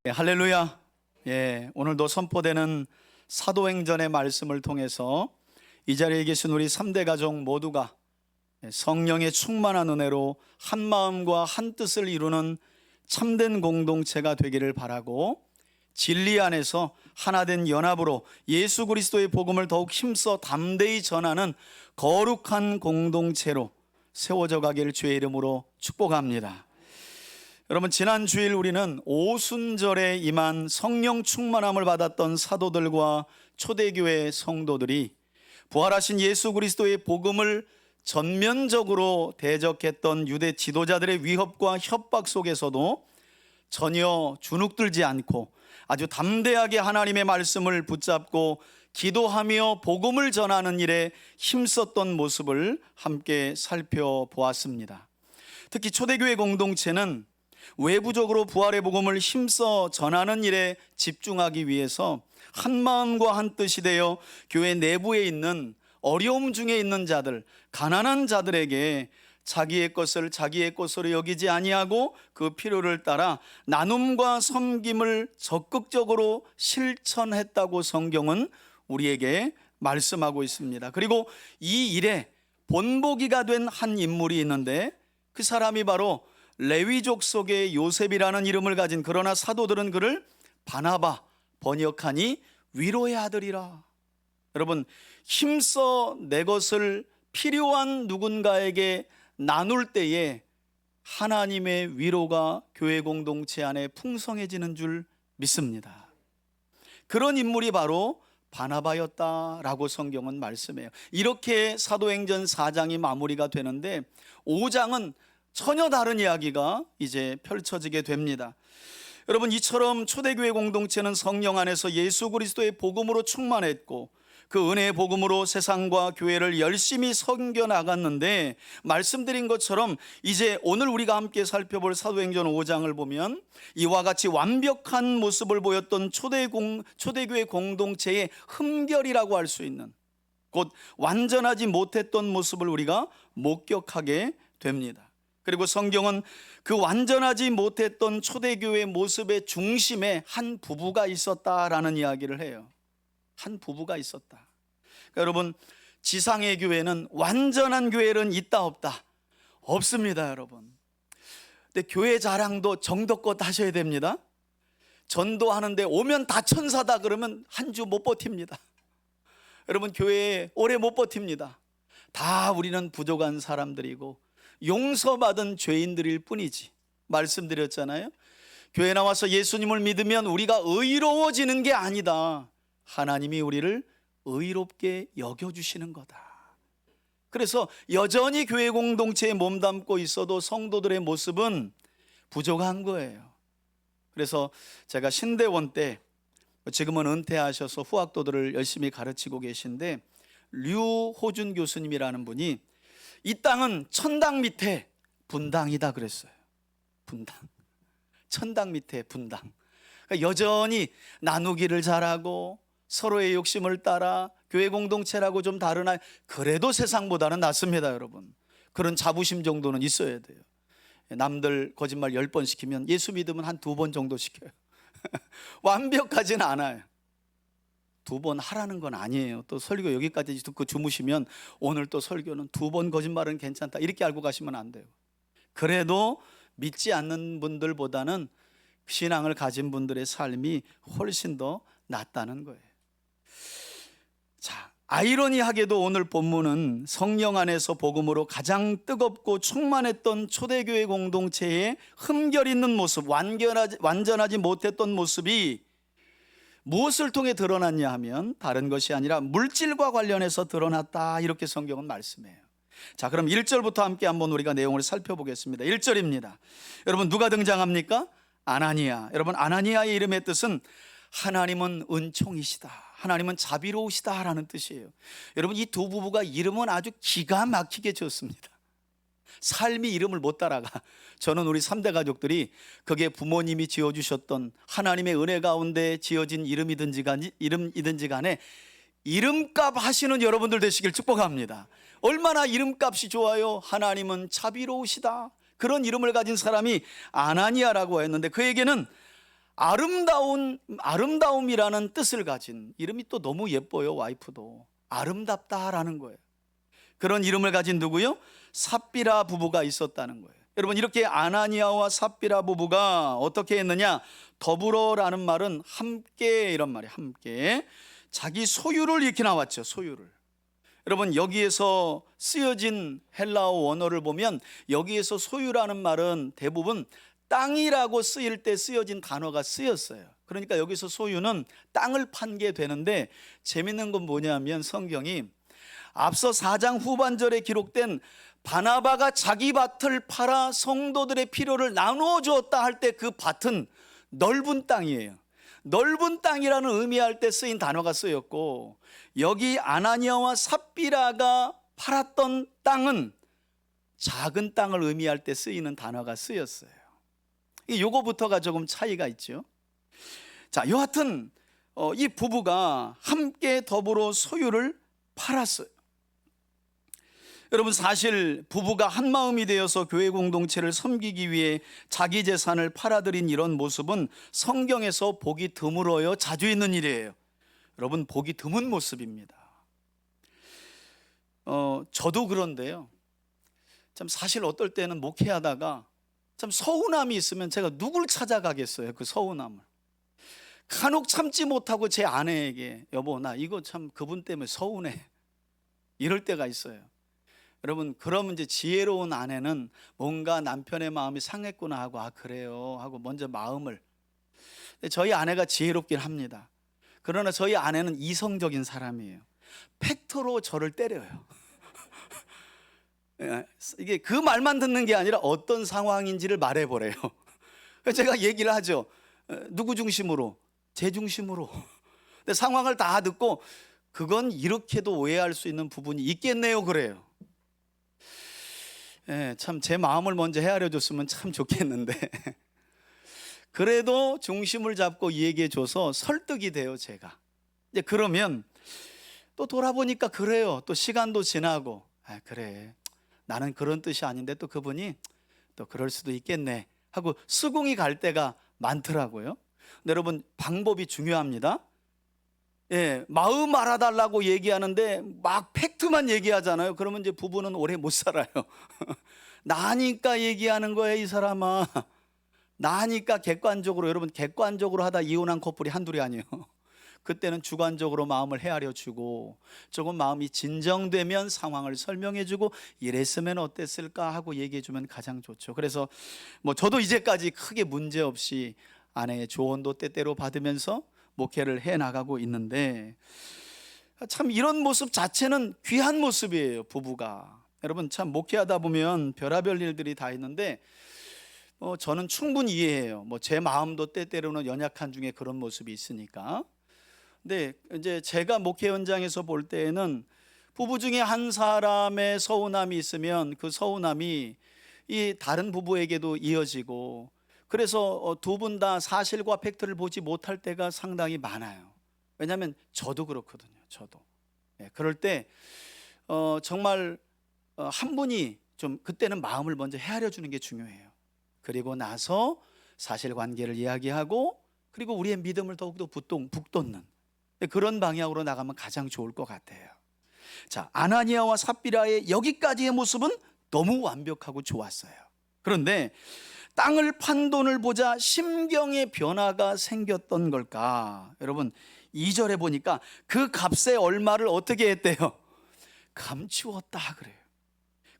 할렐루야. 오늘도 선포되는 사도행전의 말씀을 통해서 이 자리에 계신 우리 3대 가족 모두가 성령의 충만한 은혜로 한 마음과 한 뜻을 이루는 참된 공동체가 되기를 바라고, 진리 안에서 하나된 연합으로 예수 그리스도의 복음을 더욱 힘써 담대히 전하는 거룩한 공동체로 세워져 가길 주의 이름으로 축복합니다. 여러분, 지난 주일 우리는 오순절에 임한 성령 충만함을 받았던 사도들과 초대교회 성도들이 부활하신 예수 그리스도의 복음을 전면적으로 대적했던 유대 지도자들의 위협과 협박 속에서도 전혀 주눅들지 않고 아주 담대하게 하나님의 말씀을 붙잡고 기도하며 복음을 전하는 일에 힘썼던 모습을 함께 살펴보았습니다. 특히 초대교회 공동체는 외부적으로 부활의 복음을 힘써 전하는 일에 집중하기 위해서 한 마음과 한 뜻이 되어 교회 내부에 있는 어려움 중에 있는 자들, 가난한 자들에게 자기의 것을 자기의 것으로 여기지 아니하고 그 필요를 따라 나눔과 섬김을 적극적으로 실천했다고 성경은 우리에게 말씀하고 있습니다. 그리고 이 일에 본보기가 된 한 인물이 있는데, 그 사람이 바로 레위족 속의 요셉이라는 이름을 가진, 그러나 사도들은 그를 바나바, 번역하니 위로의 아들이라. 여러분, 힘써 내 것을 필요한 누군가에게 나눌 때에 하나님의 위로가 교회 공동체 안에 풍성해지는 줄 믿습니다. 그런 인물이 바로 바나바였다라고 성경은 말씀해요. 이렇게 사도행전 4장이 마무리가 되는데 5장은 전혀 다른 이야기가 이제 펼쳐지게 됩니다. 여러분, 이처럼 초대교회 공동체는 성령 안에서 예수 그리스도의 복음으로 충만했고 그 은혜의 복음으로 세상과 교회를 열심히 섬겨 나갔는데, 말씀드린 것처럼 이제 오늘 우리가 함께 살펴볼 사도행전 5장을 보면 이와 같이 완벽한 모습을 보였던 초대교회 공동체의 흠결이라고 할 수 있는, 곧 완전하지 못했던 모습을 우리가 목격하게 됩니다. 그리고 성경은 그 완전하지 못했던 초대교회 모습의 중심에 한 부부가 있었다라는 이야기를 해요. 한 부부가 있었다. 그러니까 여러분, 지상의 교회는 완전한 교회는 있다 없다? 없습니다, 여러분. 근데 교회 자랑도 정도껏 하셔야 됩니다. 전도하는데 오면 다 천사다 그러면 한 주 못 버팁니다. 여러분, 교회에 오래 못 버팁니다. 다 우리는 부족한 사람들이고 용서받은 죄인들일 뿐이지. 말씀드렸잖아요. 교회 나와서 예수님을 믿으면 우리가 의로워지는 게 아니다. 하나님이 우리를 의롭게 여겨주시는 거다. 그래서 여전히 교회 공동체에 몸담고 있어도 성도들의 모습은 부족한 거예요. 그래서 제가 신대원 때, 지금은 은퇴하셔서 후학도들을 열심히 가르치고 계신데, 류호준 교수님이라는 분이 이 땅은 천당 밑에 분당이다 그랬어요. 분당, 천당 밑에 분당. 그러니까 여전히 나누기를 잘하고 서로의 욕심을 따라 교회 공동체라고 좀 다르나, 그래도 세상보다는 낫습니다, 여러분. 그런 자부심 정도는 있어야 돼요. 남들 거짓말 10번 시키면 예수 믿으면 한 2번 정도 시켜요. 완벽하진 않아요. 2번 하라는 건 아니에요. 또 설교 여기까지 듣고 주무시면 오늘 또 설교는 2번 거짓말은 괜찮다 이렇게 알고 가시면 안 돼요. 그래도 믿지 않는 분들보다는 신앙을 가진 분들의 삶이 훨씬 더 낫다는 거예요. 자, 아이러니하게도 오늘 본문은 성령 안에서 복음으로 가장 뜨겁고 충만했던 초대교회 공동체의 흠결 있는 모습, 완전하지 못했던 모습이 무엇을 통해 드러났냐 하면 다른 것이 아니라 물질과 관련해서 드러났다, 이렇게 성경은 말씀해요. 자, 그럼 1절부터 함께 한번 우리가 내용을 살펴보겠습니다. 1절입니다. 여러분, 누가 등장합니까? 아나니아. 여러분, 아나니아의 이름의 뜻은 하나님은 은총이시다, 하나님은 자비로우시다 라는 뜻이에요. 여러분, 이 두 부부가 이름은 아주 기가 막히게 지었습니다. 삶이 이름을 못 따라가. 저는 우리 3대 가족들이 그게 부모님이 지어주셨던 하나님의 은혜 가운데 지어진 이름이든지 간에 이름값 하시는 여러분들 되시길 축복합니다. 얼마나 이름값이 좋아요. 하나님은 자비로우시다, 그런 이름을 가진 사람이 아나니아라고 했는데, 그에게는 아름다움이라는 뜻을 가진 이름이 또 너무 예뻐요. 와이프도 아름답다라는 거예요. 그런 이름을 가진 누구요? 삽비라 부부가 있었다는 거예요. 여러분, 이렇게 아나니아와 삽비라 부부가 어떻게 했느냐? 더불어라는 말은 함께 이런 말이에요. 함께 자기 소유를 이렇게 나왔죠. 소유를. 여러분, 여기에서 쓰여진 헬라어 원어를 보면 여기에서 소유라는 말은 대부분 땅이라고 쓰일 때 쓰여진 단어가 쓰였어요. 그러니까 여기서 소유는 땅을 판 게 되는데, 재밌는 건 뭐냐면 성경이 앞서 4장 후반절에 기록된 바나바가 자기 밭을 팔아 성도들의 필요를 나누어 주었다 할 때 그 밭은 넓은 땅이에요. 넓은 땅이라는 의미할 때 쓰인 단어가 쓰였고, 여기 아나니아와 삽비라가 팔았던 땅은 작은 땅을 의미할 때 쓰이는 단어가 쓰였어요. 요거부터가 조금 차이가 있죠. 자, 여하튼 이 부부가 함께 더불어 소유를 팔았어요. 여러분, 사실 부부가 한 마음이 되어서 교회 공동체를 섬기기 위해 자기 재산을 팔아들인 이런 모습은 성경에서 보기 드물어요. 자주 있는 일이에요. 여러분, 보기 드문 모습입니다. 저도 그런데요, 참 사실 어떨 때는 목회하다가 참 서운함이 있으면 제가 누굴 찾아가겠어요. 그 서운함을 간혹 참지 못하고 제 아내에게, 여보, 나 이거 참 그분 때문에 서운해, 이럴 때가 있어요. 여러분, 그러면 이제 지혜로운 아내는 뭔가 남편의 마음이 상했구나 하고, 아 그래요 하고 먼저 마음을. 저희 아내가 지혜롭긴 합니다. 그러나 저희 아내는 이성적인 사람이에요. 팩트로 저를 때려요. 이게 그 말만 듣는 게 아니라 어떤 상황인지를 말해보래요. 제가 얘기를 하죠. 누구 중심으로? 제 중심으로. 근데 상황을 다 듣고 그건 이렇게도 오해할 수 있는 부분이 있겠네요, 그래요. 참 제 마음을 먼저 헤아려 줬으면 참 좋겠는데 그래도 중심을 잡고 얘기해 줘서 설득이 돼요, 제가. 이제 그러면 또 돌아보니까 그래요. 또 시간도 지나고, 아 그래, 나는 그런 뜻이 아닌데 또 그분이 또 그럴 수도 있겠네 하고 수긍이 갈 때가 많더라고요. 근데 여러분, 방법이 중요합니다. 마음 알아달라고 얘기하는데 막 팩트만 얘기하잖아요. 그러면 이제 부부는 오래 못 살아요. 나니까 얘기하는 거예요, 이 사람아. 나니까 객관적으로. 여러분, 객관적으로 하다 이혼한 커플이 한둘이 아니에요. 그때는 주관적으로 마음을 헤아려주고, 조금 마음이 진정되면 상황을 설명해주고, 이랬으면 어땠을까 하고 얘기해주면 가장 좋죠. 그래서 저도 이제까지 크게 문제없이 아내의 조언도 때때로 받으면서 목회를 해나가고 있는데, 참 이런 모습 자체는 귀한 모습이에요, 부부가. 여러분, 참 목회하다 보면 별의별 일들이 다 있는데 저는 충분히 이해해요. 제 마음도 때때로는 연약한 중에 그런 모습이 있으니까. 근데 이제 제가 목회 현장에서 볼 때에는 부부 중에 한 사람의 서운함이 있으면 그 서운함이 이 다른 부부에게도 이어지고, 그래서 두 분 다 사실과 팩트를 보지 못할 때가 상당히 많아요. 왜냐하면 저도 그렇거든요. 저도. 그럴 때 정말 한 분이 좀 그때는 마음을 먼저 헤아려 주는 게 중요해요. 그리고 나서 사실관계를 이야기하고, 그리고 우리의 믿음을 더욱더 북돋는 그런 방향으로 나가면 가장 좋을 것 같아요. 자, 아나니아와 삽비라의 여기까지의 모습은 너무 완벽하고 좋았어요. 그런데 땅을 판 돈을 보자 심경의 변화가 생겼던 걸까? 여러분, 2절에 보니까 그 값의 얼마를 어떻게 했대요? 감추었다 그래요.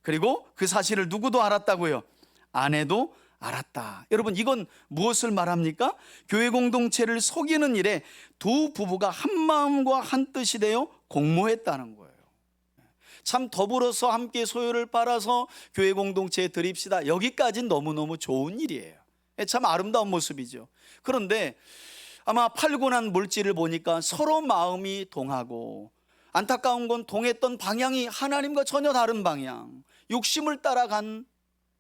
그리고 그 사실을 누구도 알았다고요? 아내도 알았다. 여러분, 이건 무엇을 말합니까? 교회 공동체를 속이는 일에 두 부부가 한 마음과 한 뜻이 되어 공모했다는 거예요. 참 더불어서 함께 소유를 팔아서 교회 공동체에 드립시다. 여기까지는 너무너무 좋은 일이에요. 참 아름다운 모습이죠. 그런데 아마 팔고 난 물질을 보니까 서로 마음이 동하고, 안타까운 건 동했던 방향이 하나님과 전혀 다른 방향, 욕심을 따라간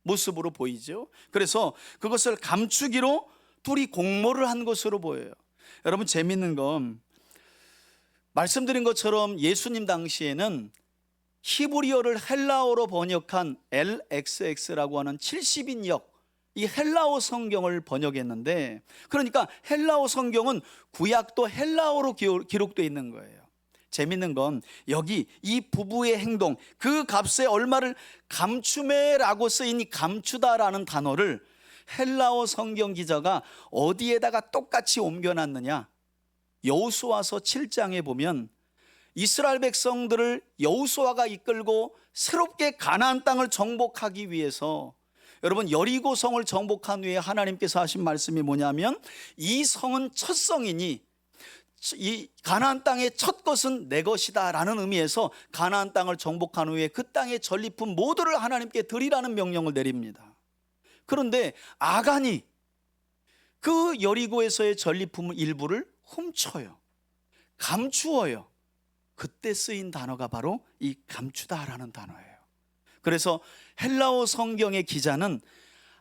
모습으로 보이죠. 그래서 그것을 감추기로 둘이 공모를 한 것으로 보여요. 여러분, 재밌는 건 말씀드린 것처럼 예수님 당시에는 히브리어를 헬라어로 번역한 LXX라고 하는 70인역 이 헬라어 성경을 번역했는데, 그러니까 헬라어 성경은 구약도 헬라어로 기록되어 있는 거예요. 재밌는 건 여기 이 부부의 행동, 그 값의 얼마를 감추매라고 쓰인 이 감추다라는 단어를 헬라어 성경 기자가 어디에다가 똑같이 옮겨놨느냐, 여호수아서 7장에 보면 이스라엘 백성들을 여호수아가 이끌고 새롭게 가나안 땅을 정복하기 위해서, 여러분 여리고 성을 정복한 후에 하나님께서 하신 말씀이 뭐냐면, 이 성은 첫 성이니 이 가나안 땅의 첫 것은 내 것이다 라는 의미에서 가나안 땅을 정복한 후에 그 땅의 전리품 모두를 하나님께 드리라는 명령을 내립니다. 그런데 아간이 그 여리고에서의 전리품 일부를 훔쳐요, 감추어요. 그때 쓰인 단어가 바로 이 감추다라는 단어예요. 그래서 헬라어 성경의 기자는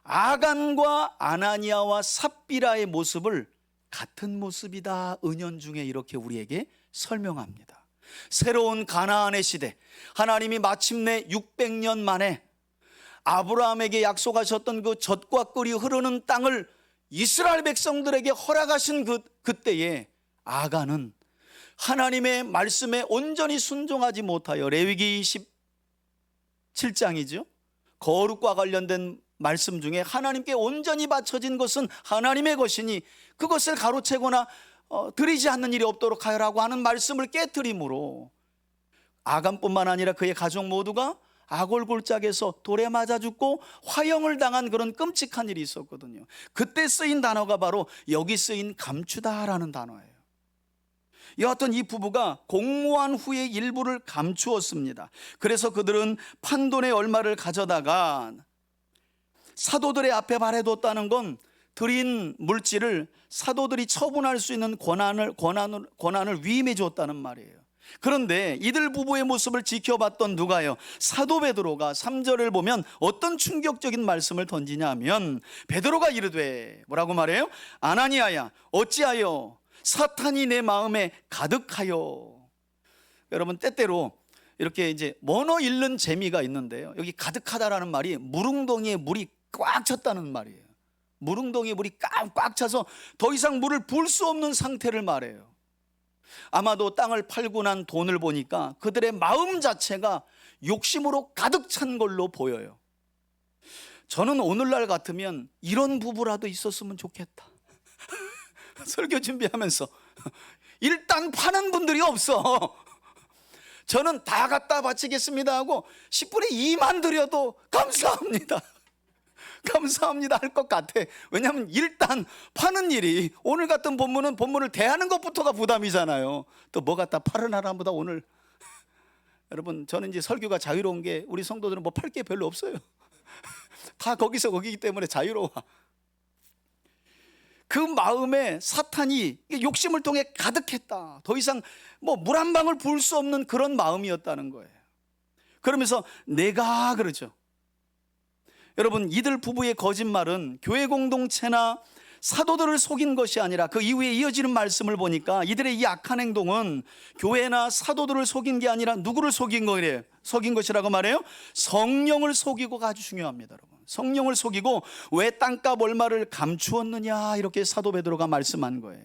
아간과 아나니아와 삽비라의 모습을 같은 모습이다 은연중에 이렇게 우리에게 설명합니다. 새로운 가나안의 시대, 하나님이 마침내 600년 만에 아브라함에게 약속하셨던 그 젖과 꿀이 흐르는 땅을 이스라엘 백성들에게 허락하신 그때에 아간은 하나님의 말씀에 온전히 순종하지 못하여, 레위기 17장이죠, 거룩과 관련된 말씀 중에 하나님께 온전히 바쳐진 것은 하나님의 것이니 그것을 가로채거나 드리지 않는 일이 없도록 하여라고 하는 말씀을 깨트림으로 아간뿐만 아니라 그의 가족 모두가 아골골짝에서 돌에 맞아 죽고 화형을 당한 그런 끔찍한 일이 있었거든요. 그때 쓰인 단어가 바로 여기 쓰인 감추다라는 단어예요. 여하튼 이 부부가 공모한 후에 일부를 감추었습니다. 그래서 그들은 판돈의 얼마를 가져다가 사도들의 앞에 발해뒀다는 건 드린 물질을 사도들이 처분할 수 있는 권한을 위임해 줬다는 말이에요. 그런데 이들 부부의 모습을 지켜봤던 누가요? 사도 베드로가 3절을 보면 어떤 충격적인 말씀을 던지냐 하면, 베드로가 이르되 뭐라고 말해요? 아나니아야, 어찌하여 사탄이 내 마음에 가득하여. 여러분 때때로 이렇게 이제 원어 읽는 재미가 있는데요, 여기 가득하다라는 말이 무릉덩이에 물이 꽉 찼다는 말이에요. 무릉덩이에 물이 꽉 차서 더 이상 물을 부을 수 없는 상태를 말해요. 아마도 땅을 팔고 난 돈을 보니까 그들의 마음 자체가 욕심으로 가득 찬 걸로 보여요. 저는 오늘날 같으면 이런 부부라도 있었으면 좋겠다. 설교 준비하면서 일단 파는 분들이 없어. 저는 다 갖다 바치겠습니다 하고 10분의 2만 드려도 감사합니다, 감사합니다 할 것 같아. 왜냐하면 일단 파는 일이, 오늘 같은 본문을 대하는 것부터가 부담이잖아요. 또 뭐 갖다 팔은 사람보다 오늘 여러분, 저는 이제 설교가 자유로운 게, 우리 성도들은 뭐 팔 게 별로 없어요. 다 거기서 거기기 때문에 자유로워. 그 마음에 사탄이 욕심을 통해 가득했다. 더 이상 뭐 물 한 방울 부을 수 없는 그런 마음이었다는 거예요. 그러면서 내가 그러죠. 여러분, 이들 부부의 거짓말은 교회 공동체나 사도들을 속인 것이 아니라 그 이후에 이어지는 말씀을 보니까 이들의 이 악한 행동은 교회나 사도들을 속인 게 아니라 누구를 속인 거예요? 속인 것이라고 말해요? 성령을 속이고가 아주 중요합니다, 여러분. 성령을 속이고 왜 땅값 얼마를 감추었느냐, 이렇게 사도 베드로가 말씀한 거예요.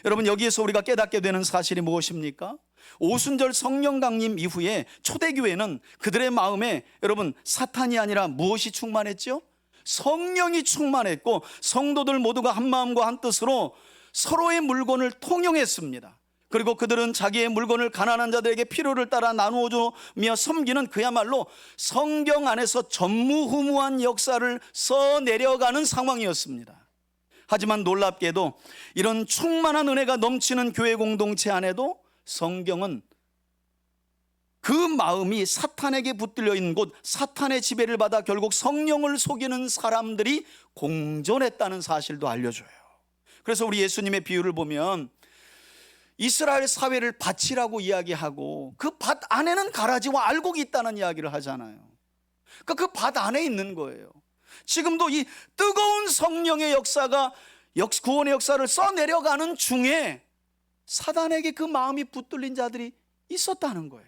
여러분, 여기에서 우리가 깨닫게 되는 사실이 무엇입니까? 오순절 성령 강림 이후에 초대교회는 그들의 마음에 여러분 사탄이 아니라 무엇이 충만했죠? 성령이 충만했고, 성도들 모두가 한 마음과 한 뜻으로 서로의 물건을 통용했습니다. 그리고 그들은 자기의 물건을 가난한 자들에게 필요를 따라 나누어 주며 섬기는, 그야말로 성경 안에서 전무후무한 역사를 써내려가는 상황이었습니다. 하지만 놀랍게도 이런 충만한 은혜가 넘치는 교회 공동체 안에도 성경은 그 마음이 사탄에게 붙들려 있는 곳, 사탄의 지배를 받아 결국 성령을 속이는 사람들이 공존했다는 사실도 알려줘요. 그래서 우리 예수님의 비유를 보면 이스라엘 사회를 밭이라고 이야기하고 그 밭 안에는 가라지와 알곡이 있다는 이야기를 하잖아요. 그러니까 그 밭 안에 있는 거예요. 지금도 이 뜨거운 성령의 역사가 구원의 역사를 써내려가는 중에 사단에게 그 마음이 붙들린 자들이 있었다는 거예요.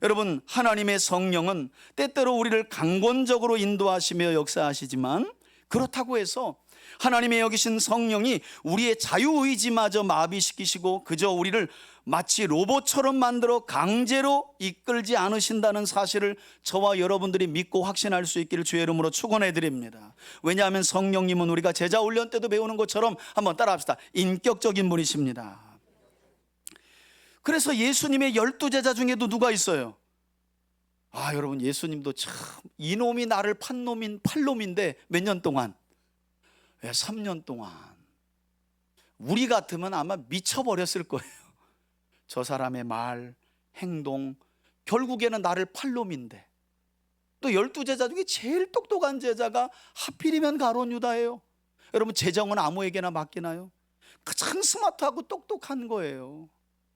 여러분, 하나님의 성령은 때때로 우리를 강권적으로 인도하시며 역사하시지만 그렇다고 해서 하나님의 여기신 성령이 우리의 자유의지마저 마비시키시고 그저 우리를 마치 로봇처럼 만들어 강제로 이끌지 않으신다는 사실을 저와 여러분들이 믿고 확신할 수 있기를 주의 이름으로 축원해 드립니다. 왜냐하면 성령님은 우리가 제자훈련 때도 배우는 것처럼 한번 따라합시다. 인격적인 분이십니다. 그래서 예수님의 12제자 중에도 누가 있어요? 여러분, 예수님도 참 이놈이 나를 판 놈인 팔놈인데 몇 년 동안? 3년 동안. 우리 같으면 아마 미쳐버렸을 거예요. 저 사람의 말, 행동, 결국에는 나를 팔놈인데. 또 12제자 중에 제일 똑똑한 제자가 하필이면 가룟 유다예요. 여러분, 재정은 아무에게나 맡기나요? 가장 스마트하고 똑똑한 거예요.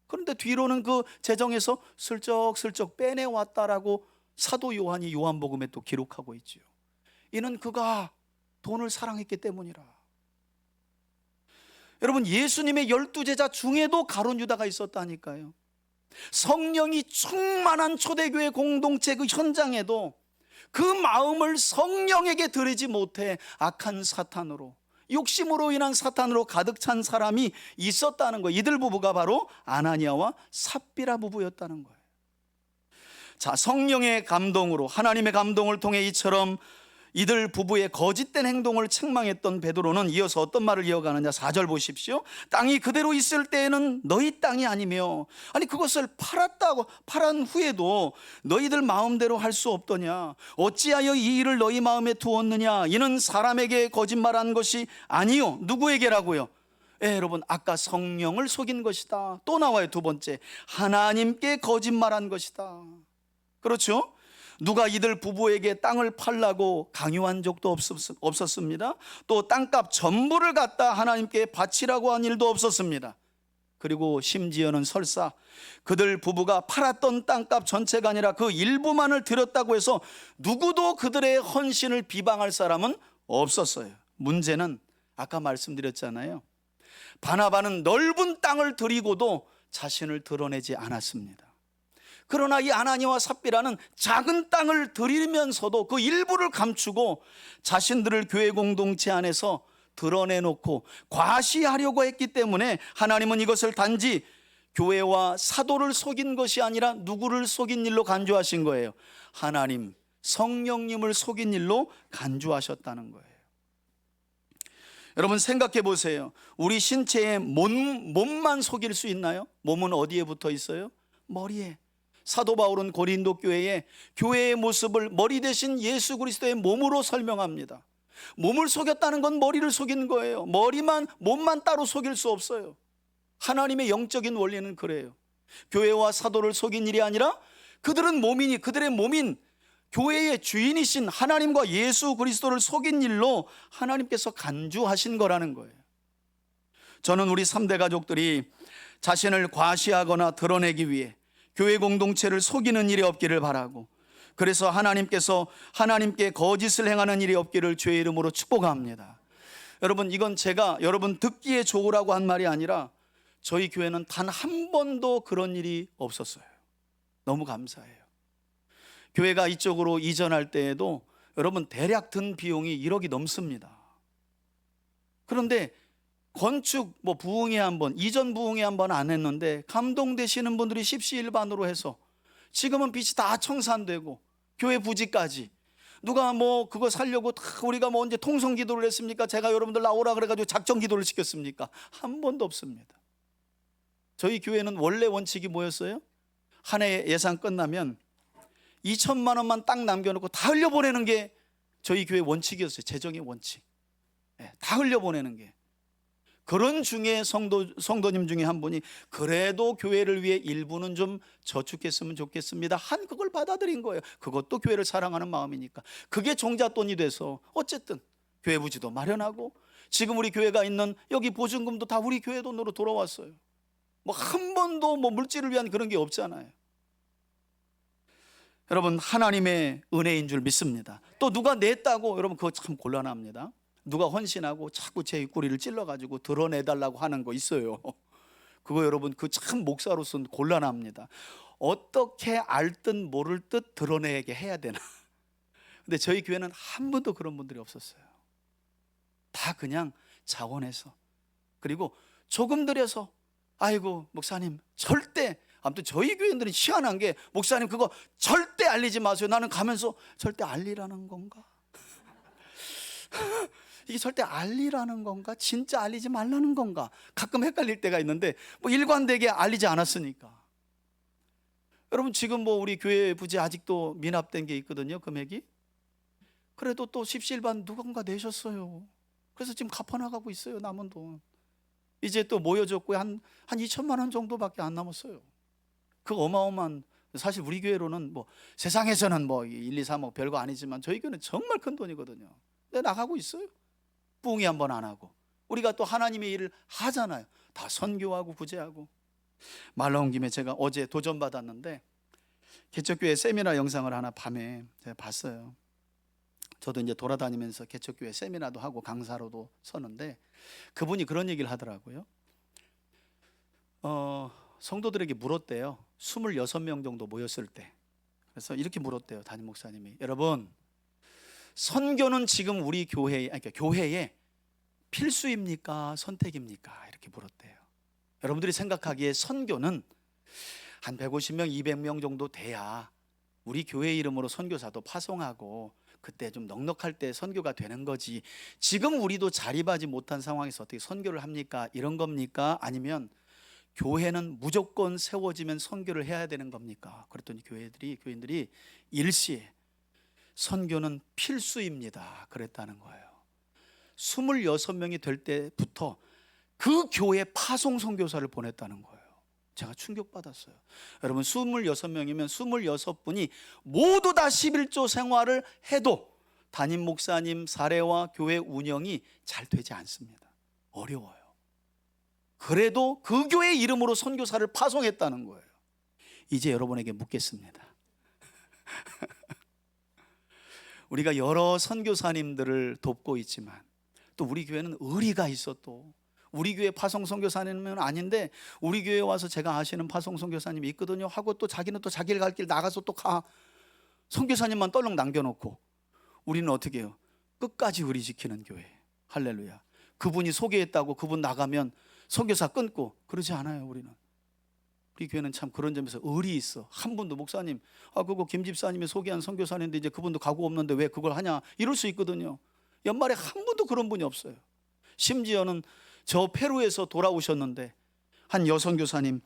그런데 뒤로는 그 재정에서 슬쩍슬쩍 빼내왔다라고 사도 요한이 요한복음에 또 기록하고 있죠. 이는 그가 돈을 사랑했기 때문이라. 여러분, 예수님의 12제자 중에도 가룟 유다가 있었다니까요. 성령이 충만한 초대교회 공동체 그 현장에도 그 마음을 성령에게 드리지 못해 악한 사탄으로, 욕심으로 인한 사탄으로 가득 찬 사람이 있었다는 거예요. 이들 부부가 바로 아나니아와 삽비라 부부였다는 거예요. 자, 성령의 감동으로, 하나님의 감동을 통해 이처럼 이들 부부의 거짓된 행동을 책망했던 베드로는 이어서 어떤 말을 이어가느냐. 4절 보십시오. 땅이 그대로 있을 때에는 너희 땅이 아니며, 아니 그것을 팔은 후에도 너희들 마음대로 할 수 없더냐. 어찌하여 이 일을 너희 마음에 두었느냐. 이는 사람에게 거짓말한 것이 아니요. 누구에게라고요? 여러분, 아까 성령을 속인 것이다. 또 나와요. 두 번째, 하나님께 거짓말한 것이다. 그렇죠? 누가 이들 부부에게 땅을 팔라고 강요한 적도 없었습니다. 또 땅값 전부를 갖다 하나님께 바치라고 한 일도 없었습니다. 그리고 심지어는 설사 그들 부부가 팔았던 땅값 전체가 아니라 그 일부만을 드렸다고 해서 누구도 그들의 헌신을 비방할 사람은 없었어요. 문제는 아까 말씀드렸잖아요. 바나바는 넓은 땅을 드리고도 자신을 드러내지 않았습니다. 그러나 이 아나니아와 삽비라는 작은 땅을 드리면서도 그 일부를 감추고 자신들을 교회 공동체 안에서 드러내놓고 과시하려고 했기 때문에 하나님은 이것을 단지 교회와 사도를 속인 것이 아니라 누구를 속인 일로 간주하신 거예요? 하나님, 성령님을 속인 일로 간주하셨다는 거예요. 여러분, 생각해 보세요. 우리 신체의 몸만 속일 수 있나요? 몸은 어디에 붙어 있어요? 머리에. 사도 바울은 고린도 교회의 모습을 머리 대신 예수 그리스도의 몸으로 설명합니다. 몸을 속였다는 건 머리를 속인 거예요. 몸만 따로 속일 수 없어요. 하나님의 영적인 원리는 그래요. 교회와 사도를 속인 일이 아니라 그들은 그들의 몸인 교회의 주인이신 하나님과 예수 그리스도를 속인 일로 하나님께서 간주하신 거라는 거예요. 저는 우리 3대 가족들이 자신을 과시하거나 드러내기 위해 교회 공동체를 속이는 일이 없기를 바라고, 그래서 하나님께 거짓을 행하는 일이 없기를 주의 이름으로 축복합니다. 여러분, 이건 제가 여러분 듣기에 좋으라고 한 말이 아니라 저희 교회는 단 한 번도 그런 일이 없었어요. 너무 감사해요. 교회가 이쪽으로 이전할 때에도 여러분 대략 든 비용이 1억이 넘습니다. 그런데 건축 부흥회 한번, 이전 부흥회 한번 안 했는데 감동되시는 분들이 십시일반으로 해서 지금은 빚이 다 청산되고 교회 부지까지, 누가 그거 살려고 우리가 언제 통성 기도를 했습니까? 제가 여러분들 나오라 그래가지고 작정 기도를 시켰습니까? 한 번도 없습니다. 저희 교회는 원래 원칙이 뭐였어요? 한 해 예산 끝나면 2천만 원만 딱 남겨놓고 다 흘려보내는 게 저희 교회 원칙이었어요. 재정의 원칙. 다 흘려보내는 게. 그런 중에 성도님 중에 한 분이 그래도 교회를 위해 일부는 좀 저축했으면 좋겠습니다 한 그걸 받아들인 거예요. 그것도 교회를 사랑하는 마음이니까. 그게 종잣돈이 돼서 어쨌든 교회 부지도 마련하고 지금 우리 교회가 있는 여기 보증금도 다 우리 교회 돈으로 돌아왔어요. 한 번도 물질을 위한 그런 게 없잖아요. 여러분, 하나님의 은혜인 줄 믿습니다. 또 누가 냈다고, 여러분 그거 참 곤란합니다. 누가 헌신하고 자꾸 제 입꼬리를 찔러가지고 드러내달라고 하는 거 있어요. 그거 여러분 참 목사로서는 곤란합니다. 어떻게 알 듯 모를 듯 드러내게 해야 되나. 근데 저희 교회는 한 번도 그런 분들이 없었어요. 다 그냥 자원해서, 그리고 조금 들여서 아이고 목사님 절대, 아무튼 저희 교인들은 희한한 게 목사님 그거 절대 알리지 마세요. 나는 가면서 절대 알리라는 건가? 이게 절대 알리라는 건가? 진짜 알리지 말라는 건가? 가끔 헷갈릴 때가 있는데 뭐 일관되게 알리지 않았으니까. 여러분 지금 뭐 우리 교회 부재 아직도 미납된 게 있거든요, 금액이. 그래도 또 십시일반 누군가 내셨어요. 그래서 지금 갚아나가고 있어요, 남은 돈. 이제 또 모여졌고요. 한 2천만 원 정도밖에 안 남았어요. 그 어마어마한, 사실 우리 교회로는 뭐 세상에서는 뭐 1, 2, 3억 별거 아니지만 저희 교회는 정말 큰 돈이거든요. 근데 나가고 있어요. 뿡이 한번 안 하고. 우리가 또 하나님의 일을 하잖아요. 다 선교하고 구제하고. 말 나온 김에 제가 어제 도전받았는데 개척교회 세미나 영상을 하나 밤에 제가 봤어요. 저도 이제 돌아다니면서 개척교회 세미나도 하고 강사로도 서는데 그분이 그런 얘기를 하더라고요. 성도들에게 물었대요. 26명 정도 모였을 때. 그래서 이렇게 물었대요, 담임 목사님이. 여러분, 선교는 지금 우리 교회에 필수입니까? 선택입니까? 이렇게 물었대요. 여러분들이 생각하기에 선교는 한 150명, 200명 정도 돼야 우리 교회 이름으로 선교사도 파송하고 그때 좀 넉넉할 때 선교가 되는 거지, 지금 우리도 자립하지 못한 상황에서 어떻게 선교를 합니까? 이런 겁니까? 아니면 교회는 무조건 세워지면 선교를 해야 되는 겁니까? 그랬더니 교인들이 일시에 선교는 필수입니다 그랬다는 거예요. 26명이 될 때부터 그 교회 파송 선교사를 보냈다는 거예요. 제가 충격받았어요. 여러분 26명이면 26분이 모두 다 11조 생활을 해도 담임 목사님 사례와 교회 운영이 잘 되지 않습니다. 어려워요. 그래도 그 교회 이름으로 선교사를 파송했다는 거예요. 이제 여러분에게 묻겠습니다. 우리가 여러 선교사님들을 돕고 있지만 또 우리 교회는 의리가 있어. 또 우리 교회 파송 선교사님은 아닌데 우리 교회에 와서 제가 아시는 파송 선교사님이 있거든요 하고 또 자기는 또 자기 갈 길 나가서 또 가. 선교사님만 떨렁 남겨놓고 우리는 어떻게 해요? 끝까지 의리 지키는 교회. 할렐루야. 그분이 소개했다고 그분 나가면 선교사 끊고 그러지 않아요. 우리 교회는 참 그런 점에서 의리 있어. 한 분도 목사님 그거 김 집사님이 소개한 선교사님인데 이제 그분도 가고 없는데 왜 그걸 하냐 이럴 수 있거든요. 연말에 한 분도 그런 분이 없어요. 심지어는 저 페루에서 돌아오셨는데 한 여성 교사님,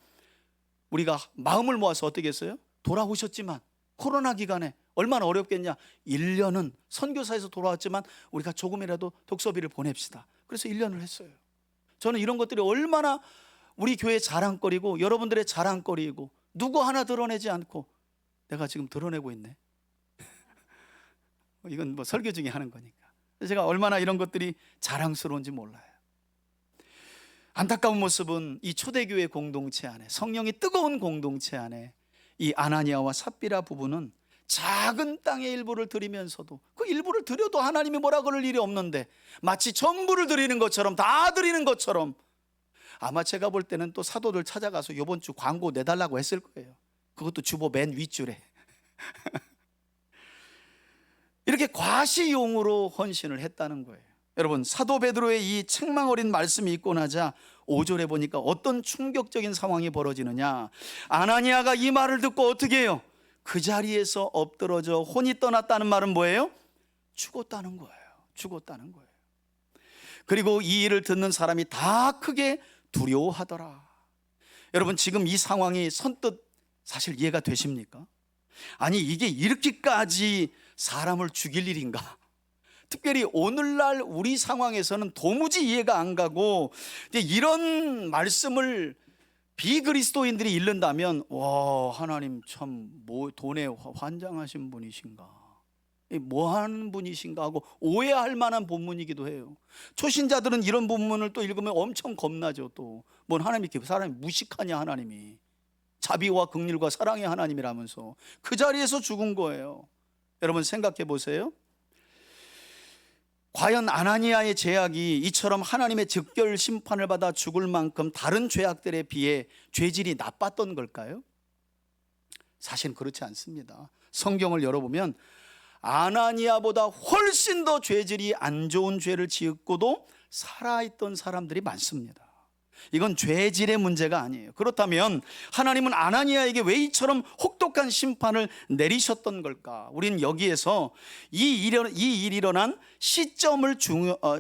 우리가 마음을 모아서 어떻게 했어요? 돌아오셨지만 코로나 기간에 얼마나 어렵겠냐, 1년은 선교사에서 돌아왔지만 우리가 조금이라도 독서비를 보냅시다. 그래서 1년을 했어요. 저는 이런 것들이 얼마나 우리 교회의 자랑거리고 여러분들의 자랑거리이고 누구 하나 드러내지 않고 내가 지금 드러내고 있네. 이건 뭐 설교 중에 하는 거니까. 제가 얼마나 이런 것들이 자랑스러운지 몰라요. 안타까운 모습은 이 초대교회 공동체 안에, 성령이 뜨거운 공동체 안에 이 아나니아와 삽비라 부부는 작은 땅의 일부를 드리면서도 그 일부를 드려도 하나님이 뭐라 그럴 일이 없는데 마치 전부를 드리는 것처럼, 다 드리는 것처럼, 아마 제가 볼 때는 또 사도들 찾아가서 이번 주 광고 내달라고 했을 거예요. 그것도 주보 맨 윗줄에. 이렇게 과시용으로 헌신을 했다는 거예요. 여러분 사도 베드로의 이 책망 어린 말씀이 있고 나자 5절에 보니까 어떤 충격적인 상황이 벌어지느냐. 아나니아가 이 말을 듣고 어떻게 해요? 그 자리에서 엎드러져 혼이 떠났다는 말은 뭐예요? 죽었다는 거예요. 죽었다는 거예요. 그리고 이 일을 듣는 사람이 다 크게 두려워하더라. 여러분 지금 이 상황이 선뜻 사실 이해가 되십니까? 아니 이게 이렇게까지 사람을 죽일 일인가? 특별히 오늘날 우리 상황에서는 도무지 이해가 안 가고, 이런 말씀을 비그리스도인들이 읽는다면 와, 하나님 참 돈에 환장하신 분이신가, 뭐 하는 분이신가 하고 오해할 만한 본문이기도 해요. 초신자들은 이런 본문을 또 읽으면 엄청 겁나죠. 또 뭔 하나님이 이렇게 사람이 무식하냐, 하나님이 자비와 긍휼과 사랑의 하나님이라면서 그 자리에서 죽은 거예요. 여러분 생각해 보세요. 과연 아나니아의 죄악이 이처럼 하나님의 즉결 심판을 받아 죽을 만큼 다른 죄악들에 비해 죄질이 나빴던 걸까요? 사실 그렇지 않습니다. 성경을 열어보면 아나니아보다 훨씬 더 죄질이 안 좋은 죄를 지었고도 살아있던 사람들이 많습니다. 이건 죄질의 문제가 아니에요. 그렇다면 하나님은 아나니아에게 왜 이처럼 혹독한 심판을 내리셨던 걸까? 우리는 여기에서 이 일이 일어난 시점을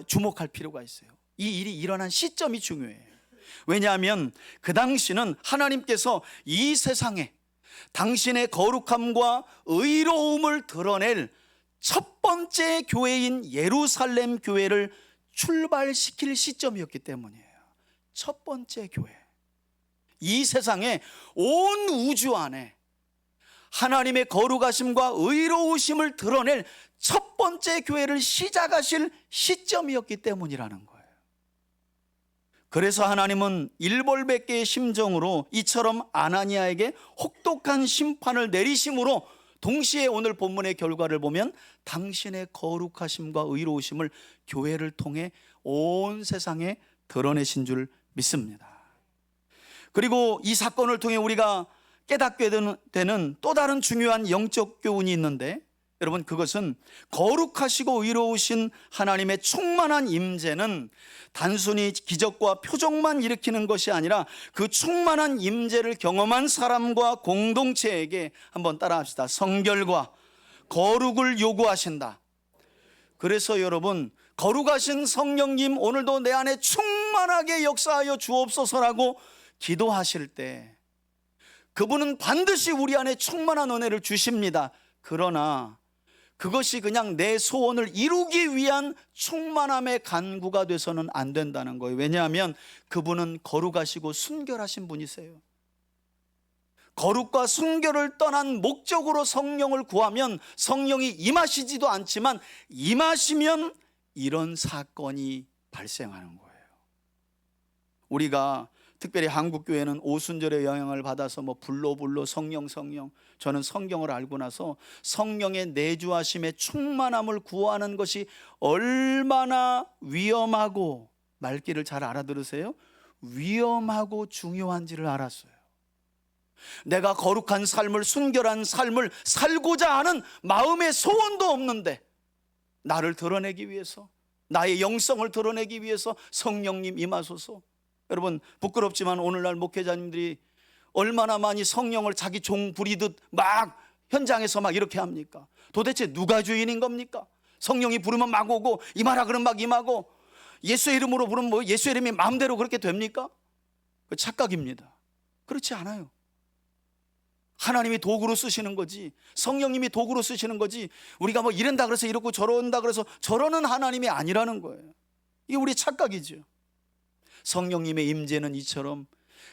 주목할 필요가 있어요. 이 일이 일어난 시점이 중요해요. 왜냐하면 그 당시는 하나님께서 이 세상에 당신의 거룩함과 의로움을 드러낼 첫 번째 교회인 예루살렘 교회를 출발시킬 시점이었기 때문이에요. 첫 번째 교회. 이 세상에 온 우주 안에 하나님의 거룩하심과 의로우심을 드러낼 첫 번째 교회를 시작하실 시점이었기 때문이라는 거예요. 그래서 하나님은 일벌백계의 심정으로 이처럼 아나니아에게 혹독한 심판을 내리심으로 동시에 오늘 본문의 결과를 보면 당신의 거룩하심과 의로우심을 교회를 통해 온 세상에 드러내신 줄 믿습니다. 그리고 이 사건을 통해 우리가 깨닫게 되는 또 다른 중요한 영적 교훈이 있는데, 여러분, 그것은 거룩하시고 의로우신 하나님의 충만한 임재는 단순히 기적과 표적만 일으키는 것이 아니라 그 충만한 임재를 경험한 사람과 공동체에게, 한번 따라합시다, 성결과 거룩을 요구하신다. 그래서 여러분, 거룩하신 성령님 오늘도 내 안에 충만하게 역사하여 주옵소서라고 기도하실 때 그분은 반드시 우리 안에 충만한 은혜를 주십니다. 그러나 그것이 그냥 내 소원을 이루기 위한 충만함의 간구가 돼서는 안 된다는 거예요. 왜냐하면 그분은 거룩하시고 순결하신 분이세요. 거룩과 순결을 떠난 목적으로 성령을 구하면 성령이 임하시지도 않지만 임하시면 이런 사건이 발생하는 거예요. 우리가 특별히 한국교회는 오순절의 영향을 받아서 불로 성령 저는 성경을 알고 나서 성령의 내주하심의 충만함을 구하는 것이 얼마나 위험하고, 말귀를 잘 알아들으세요? 위험하고 중요한지를 알았어요. 내가 거룩한 삶을, 순결한 삶을 살고자 하는 마음의 소원도 없는데 나를 드러내기 위해서, 나의 영성을 드러내기 위해서 성령님 임하소서. 여러분, 부끄럽지만 오늘날 목회자님들이 얼마나 많이 성령을 자기 종 부리듯 막 현장에서 막 이렇게 합니까? 도대체 누가 주인인 겁니까? 성령이 부르면 막 오고 임하라 그러면 막 임하고 예수의 이름으로 부르면 예수의 이름이 마음대로 그렇게 됩니까? 그 착각입니다. 그렇지 않아요. 하나님이 도구로 쓰시는 거지, 성령님이 도구로 쓰시는 거지, 우리가 이런다 그래서 이렇고 저런다 그래서 저러는 하나님이 아니라는 거예요. 이게 우리 착각이죠. 성령님의 임재는 이처럼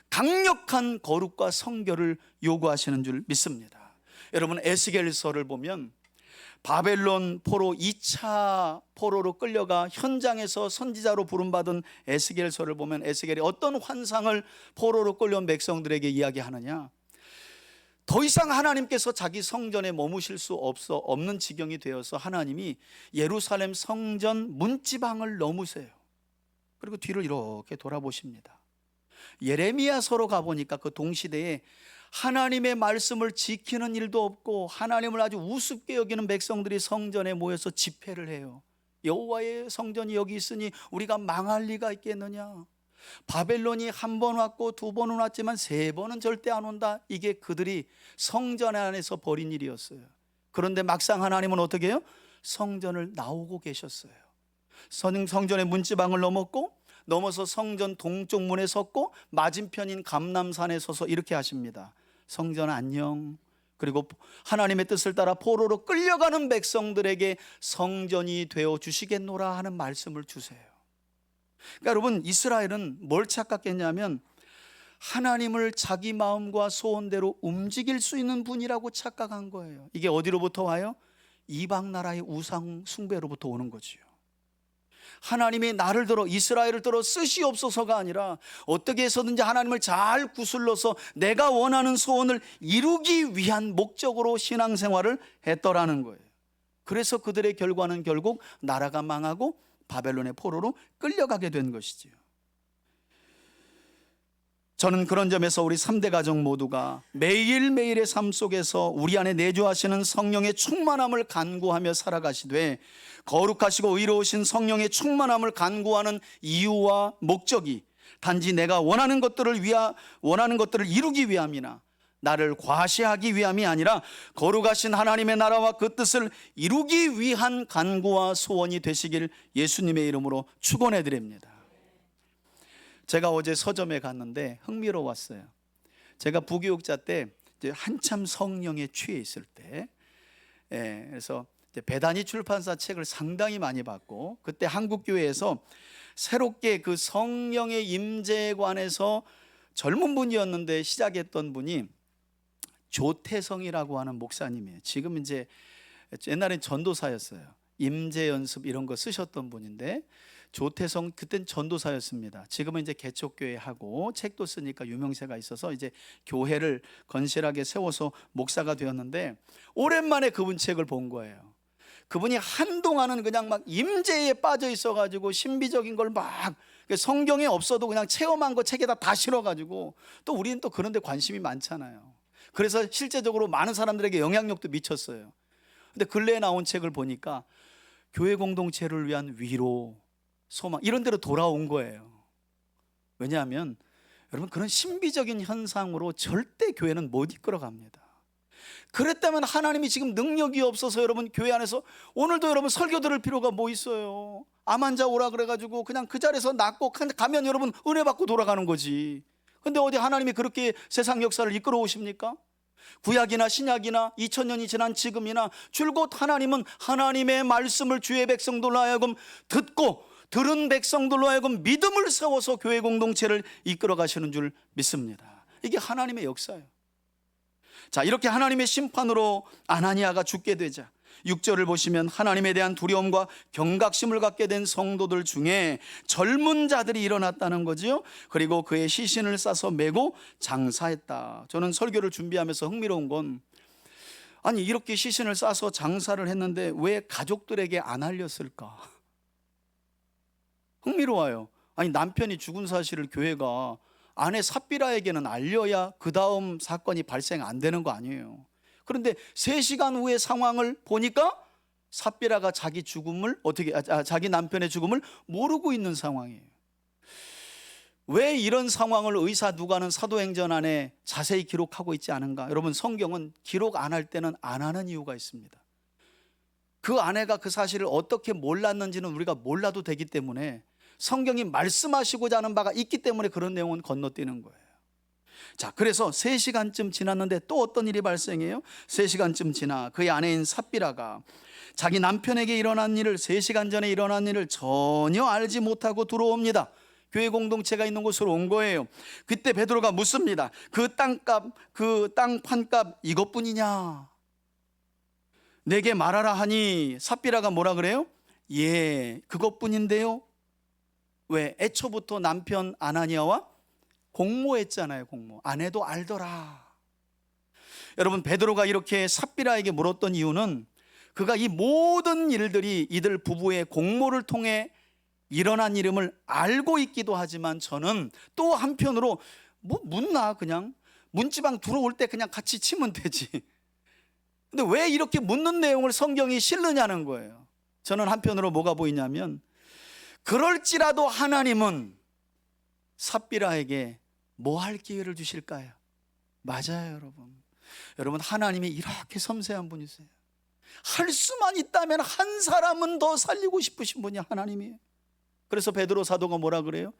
강력한 거룩과 성결을 요구하시는 줄 믿습니다. 여러분, 에스겔서를 보면 바벨론 포로 2차 포로로 끌려가 현장에서 선지자로 부름받은 에스겔서를 보면 에스겔이 어떤 환상을 포로로 끌려온 백성들에게 이야기하느냐, 더 이상 하나님께서 자기 성전에 머무실 수 없는 지경이 되어서 하나님이 예루살렘 성전 문지방을 넘으세요. 그리고 뒤를 이렇게 돌아보십니다. 예레미야서로 가보니까 그 동시대에 하나님의 말씀을 지키는 일도 없고 하나님을 아주 우습게 여기는 백성들이 성전에 모여서 집회를 해요. 여호와의 성전이 여기 있으니 우리가 망할 리가 있겠느냐, 바벨론이 한 번 왔고 두 번은 왔지만 세 번은 절대 안 온다, 이게 그들이 성전 안에서 벌인 일이었어요. 그런데 막상 하나님은 어떻게 해요? 성전을 나오고 계셨어요. 성전의 문지방을 넘어서 성전 동쪽 문에 섰고 맞은편인 감람산에 서서 이렇게 하십니다. 성전 안녕. 그리고 하나님의 뜻을 따라 포로로 끌려가는 백성들에게 성전이 되어 주시겠노라 하는 말씀을 주세요. 그러니까 여러분, 이스라엘은 뭘 착각했냐면 하나님을 자기 마음과 소원대로 움직일 수 있는 분이라고 착각한 거예요. 이게 어디로부터 와요? 이방 나라의 우상 숭배로부터 오는 거지요. 하나님이 나를 들어, 이스라엘을 들어 쓰시옵소서가 아니라 어떻게 해서든지 하나님을 잘 구슬러서 내가 원하는 소원을 이루기 위한 목적으로 신앙생활을 했더라는 거예요. 그래서 그들의 결과는 결국 나라가 망하고 바벨론의 포로로 끌려가게 된 것이지요. 저는 그런 점에서 우리 3대 가족 모두가 매일매일의 삶 속에서 우리 안에 내주하시는 성령의 충만함을 간구하며 살아가시되, 거룩하시고 의로우신 성령의 충만함을 간구하는 이유와 목적이 단지 내가 원하는 것들을 이루기 위함이나 나를 과시하기 위함이 아니라 거룩하신 하나님의 나라와 그 뜻을 이루기 위한 간구와 소원이 되시길 예수님의 이름으로 축원해 드립니다. 제가 어제 서점에 갔는데 흥미로웠어요. 제가 부교육자 때 이제 한참 성령에 취해 있을 때, 그래서 이제 배단위 출판사 책을 상당히 많이 봤고, 그때 한국교회에서 새롭게 그 성령의 임재에 관해서 젊은 분이었는데 시작했던 분이 조태성이라고 하는 목사님이에요. 지금 이제 옛날엔 전도사였어요. 임재 연습 이런 거 쓰셨던 분인데, 조태성 그땐 전도사였습니다. 지금은 이제 개척교회 하고 책도 쓰니까 유명세가 있어서 이제 교회를 건실하게 세워서 목사가 되었는데, 오랜만에 그분 책을 본 거예요. 그분이 한동안은 그냥 막 임재에 빠져 있어가지고 신비적인 걸 막 성경에 없어도 그냥 체험한 거 책에다 다 실어가지고, 또 우리는 또 그런 데 관심이 많잖아요. 그래서 실제적으로 많은 사람들에게 영향력도 미쳤어요. 근데 근래에 나온 책을 보니까 교회 공동체를 위한 위로, 소망 이런 데로 돌아온 거예요. 왜냐하면 여러분, 그런 신비적인 현상으로 절대 교회는 못 이끌어갑니다. 그랬다면 하나님이 지금 능력이 없어서 여러분 교회 안에서 오늘도 여러분 설교 들을 필요가 뭐 있어요? 암 환자 오라 그래가지고 그냥 그 자리에서 낫고 가면 여러분 은혜 받고 돌아가는 거지. 근데 어디 하나님이 그렇게 세상 역사를 이끌어 오십니까? 구약이나 신약이나 2000년이 지난 지금이나 줄곧 하나님은 하나님의 말씀을 주의 백성들로 하여금 듣고, 들은 백성들로 하여금 믿음을 세워서 교회 공동체를 이끌어 가시는 줄 믿습니다. 이게 하나님의 역사예요. 자, 이렇게 하나님의 심판으로 아나니아가 죽게 되자 6절을 보시면 하나님에 대한 두려움과 경각심을 갖게 된 성도들 중에 젊은 자들이 일어났다는 거지요. 그리고 그의 시신을 싸서 메고 장사했다. 저는 설교를 준비하면서 흥미로운 건, 아니 이렇게 시신을 싸서 장사를 했는데 왜 가족들에게 안 알렸을까? 흥미로워요. 아니 남편이 죽은 사실을 교회가 아내 삽비라에게는 알려야 그 다음 사건이 발생 안 되는 거 아니에요. 그런데 3시간 후의 상황을 보니까 삽비라가 자기 남편의 죽음을 모르고 있는 상황이에요. 왜 이런 상황을 의사 누가는 사도행전 안에 자세히 기록하고 있지 않은가? 여러분, 성경은 기록 안 할 때는 안 하는 이유가 있습니다. 그 아내가 그 사실을 어떻게 몰랐는지는 우리가 몰라도 되기 때문에, 성경이 말씀하시고자 하는 바가 있기 때문에 그런 내용은 건너뛰는 거예요. 자, 그래서 3시간쯤 지났는데 또 어떤 일이 발생해요? 3시간쯤 지나 그의 아내인 삽비라가 자기 남편에게 일어난 일을, 3시간 전에 일어난 일을 전혀 알지 못하고 들어옵니다. 교회 공동체가 있는 곳으로 온 거예요. 그때 베드로가 묻습니다. 그 땅 판값 이것뿐이냐? 내게 말하라 하니 삽비라가 뭐라 그래요? 예, 그것뿐인데요. 왜? 애초부터 남편 아나니아와 공모했잖아요. 공모. 아내도 알더라. 여러분, 베드로가 이렇게 삽비라에게 물었던 이유는 그가 이 모든 일들이 이들 부부의 공모를 통해 일어난 이름을 알고 있기도 하지만, 저는 또 한편으로 뭐 묻나, 그냥 문지방 들어올 때 그냥 같이 치면 되지. 근데 왜 이렇게 묻는 내용을 성경이 실느냐는 거예요. 저는 한편으로 뭐가 보이냐면, 그럴지라도 하나님은 삽비라에게 뭐 할 기회를 주실까요? 맞아요, 여러분. 여러분, 하나님이 이렇게 섬세한 분이세요. 할 수만 있다면 한 사람은 더 살리고 싶으신 분이 하나님이에요. 그래서 베드로 사도가 뭐라 그래요?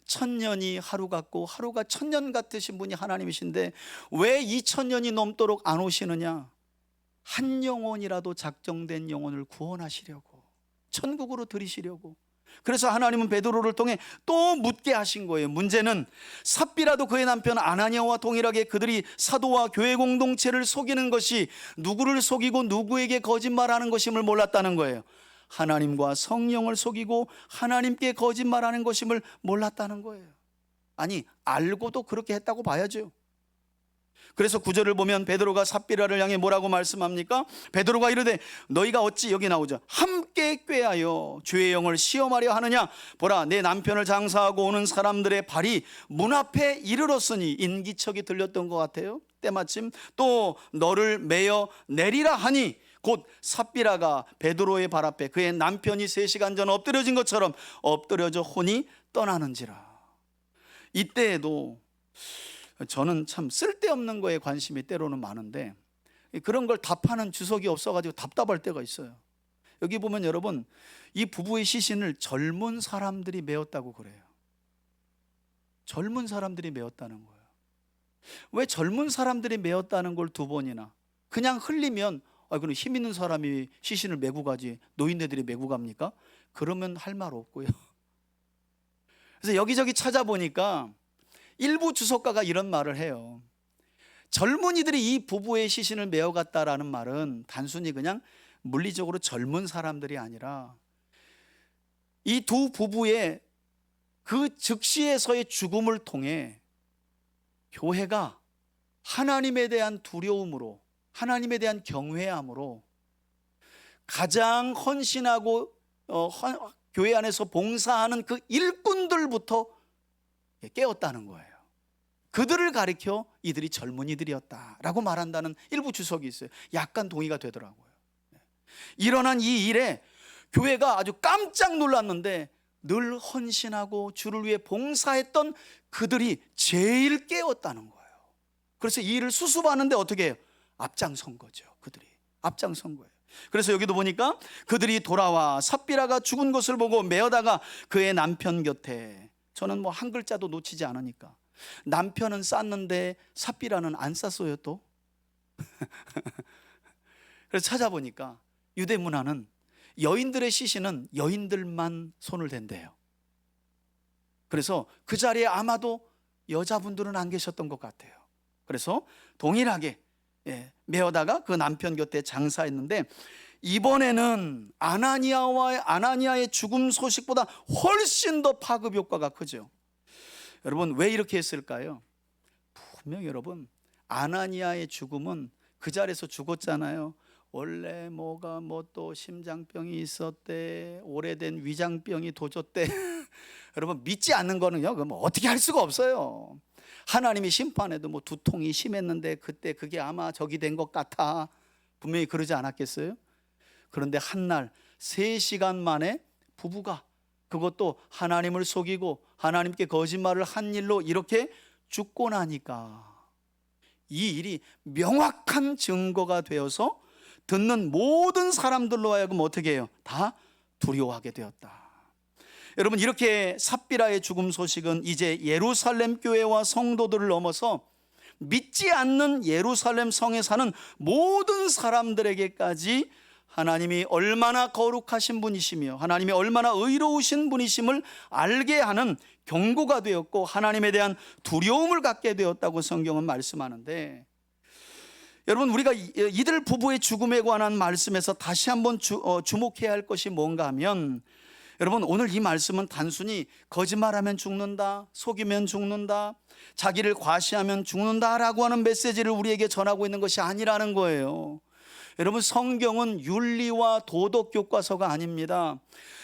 1000년이 하루 같고 하루가 1000년 같으신 분이 하나님이신데 왜 2000년이 넘도록 안 오시느냐? 한 영혼이라도 작정된 영혼을 구원하시려고, 천국으로 들이시려고. 그래서 하나님은 베드로를 통해 또 묻게 하신 거예요. 문제는 삽비라도 그의 남편 아나니아와 동일하게 그들이 사도와 교회 공동체를 속이는 것이 누구를 속이고 누구에게 거짓말하는 것임을 몰랐다는 거예요. 하나님과 성령을 속이고 하나님께 거짓말하는 것임을 몰랐다는 거예요. 아니, 알고도 그렇게 했다고 봐야죠. 그래서 9절을 보면 베드로가 삽비라를 향해 뭐라고 말씀합니까? 베드로가 이르되 너희가 어찌, 여기 나오죠, 함께 꾀하여 주의 영을 시험하려 하느냐? 보라, 내 남편을 장사하고 오는 사람들의 발이 문 앞에 이르렀으니. 인기척이 들렸던 것 같아요. 때마침 또 너를 매어 내리라 하니, 곧 삽비라가 베드로의 발 앞에 그의 남편이 3시간 전 엎드려진 것처럼 엎드려져 혼이 떠나는지라. 이때에도 저는 참 쓸데없는 거에 관심이 때로는 많은데 그런 걸 답하는 주석이 없어가지고 답답할 때가 있어요. 여기 보면 여러분, 이 부부의 시신을 젊은 사람들이 메었다고 그래요. 젊은 사람들이 메었다는 거예요. 왜 젊은 사람들이 메었다는 걸 두 번이나? 그냥 흘리면 그럼 힘 있는 사람이 시신을 메고 가지 노인네들이 메고 갑니까? 그러면 할 말 없고요. 그래서 여기저기 찾아보니까 일부 주석가가 이런 말을 해요. 젊은이들이 이 부부의 시신을 메어갔다라는 말은 단순히 그냥 물리적으로 젊은 사람들이 아니라 이 두 부부의 그 즉시에서의 죽음을 통해 교회가 하나님에 대한 두려움으로, 하나님에 대한 경외함으로 가장 헌신하고 교회 안에서 봉사하는 그 일꾼들부터 깨웠다는 거예요. 그들을 가리켜 이들이 젊은이들이었다라고 말한다는 일부 주석이 있어요. 약간 동의가 되더라고요. 일어난 이 일에 교회가 아주 깜짝 놀랐는데 늘 헌신하고 주를 위해 봉사했던 그들이 제일 깨웠다는 거예요. 그래서 이 일을 수습하는데 어떻게 해요? 앞장선 거죠. 그들이 앞장선 거예요. 그래서 여기도 보니까 그들이 돌아와 삽비라가 죽은 것을 보고 메어다가 그의 남편 곁에, 저는 뭐 한 글자도 놓치지 않으니까, 남편은 쌌는데 삽비라는 안 쌌어요 또. 그래서 찾아보니까 유대 문화는 여인들의 시신은 여인들만 손을 댄대요. 그래서 그 자리에 아마도 여자분들은 안 계셨던 것 같아요. 그래서 동일하게 메어다가 그 남편 곁에 장사했는데, 이번에는 아나니아의 죽음 소식보다 훨씬 더 파급 효과가 크죠. 여러분, 왜 이렇게 했을까요? 분명 여러분, 아나니아의 죽음은 그 자리에서 죽었잖아요. 원래 뭐 또 심장병이 있었대, 오래된 위장병이 도졌대. 여러분, 믿지 않는 거는요, 그럼 어떻게 할 수가 없어요. 하나님이 심판해도 뭐 두통이 심했는데 그때 그게 아마 적이 된 것 같아, 분명히 그러지 않았겠어요? 그런데 한날 3시간 만에 부부가, 그것도 하나님을 속이고 하나님께 거짓말을 한 일로 이렇게 죽고 나니까 이 일이 명확한 증거가 되어서 듣는 모든 사람들로 하여금 어떻게 해요? 다 두려워하게 되었다. 여러분, 이렇게 삽비라의 죽음 소식은 이제 예루살렘 교회와 성도들을 넘어서 믿지 않는 예루살렘 성에 사는 모든 사람들에게까지 하나님이 얼마나 거룩하신 분이시며 하나님이 얼마나 의로우신 분이심을 알게 하는 경고가 되었고, 하나님에 대한 두려움을 갖게 되었다고 성경은 말씀하는데, 여러분, 우리가 이들 부부의 죽음에 관한 말씀에서 다시 한번 주목해야 할 것이 뭔가 하면, 여러분, 오늘 이 말씀은 단순히 거짓말하면 죽는다, 속이면 죽는다, 자기를 과시하면 죽는다라고 하는 메시지를 우리에게 전하고 있는 것이 아니라는 거예요. 여러분, 성경은 윤리와 도덕 교과서가 아닙니다.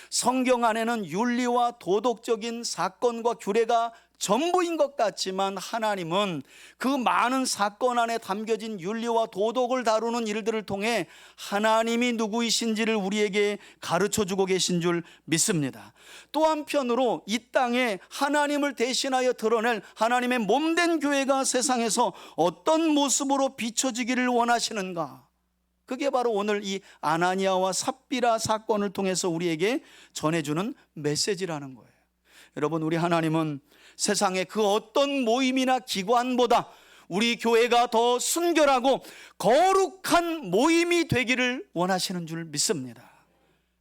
성경 안에는 윤리와 도덕적인 사건과 규례가 전부인 것 같지만, 하나님은 그 많은 사건 안에 담겨진 윤리와 도덕을 다루는 일들을 통해 하나님이 누구이신지를 우리에게 가르쳐주고 계신 줄 믿습니다. 또 한편으로 이 땅에 하나님을 대신하여 드러낼 하나님의 몸된 교회가 세상에서 어떤 모습으로 비춰지기를 원하시는가, 그게 바로 오늘 이 아나니아와 삽비라 사건을 통해서 우리에게 전해주는 메시지라는 거예요. 여러분, 우리 하나님은 세상의 그 어떤 모임이나 기관보다 우리 교회가 더 순결하고 거룩한 모임이 되기를 원하시는 줄 믿습니다.